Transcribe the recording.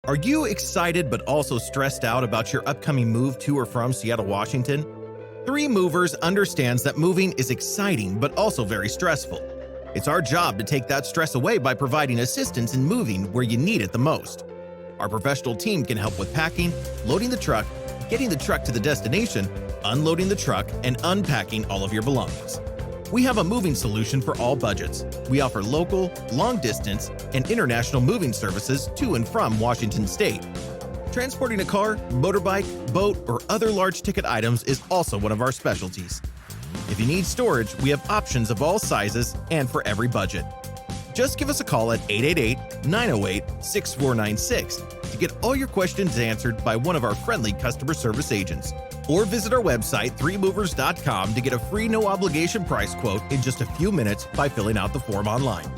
Are you excited but also stressed out about your upcoming move to or from Seattle, Washington? Three Movers understands that moving is exciting but also very stressful. It's our job to take that stress away by providing assistance in moving where you need it the most. Our professional team can help with packing, loading the truck, getting the truck to the destination, unloading the truck, and unpacking all of your belongings. We have a moving solution for all budgets. We offer local, long-distance, and international moving services to and from Washington State. Transporting a car, motorbike, boat, or other large-ticket items is also one of our specialties. If you need storage, we have options of all sizes and for every budget. Just give us a call at 888-908-6496 to get all your questions answered by one of our friendly customer service agents. Or visit our website, 3movers.com, to get a free no-obligation price quote in just a few minutes by filling out the form online.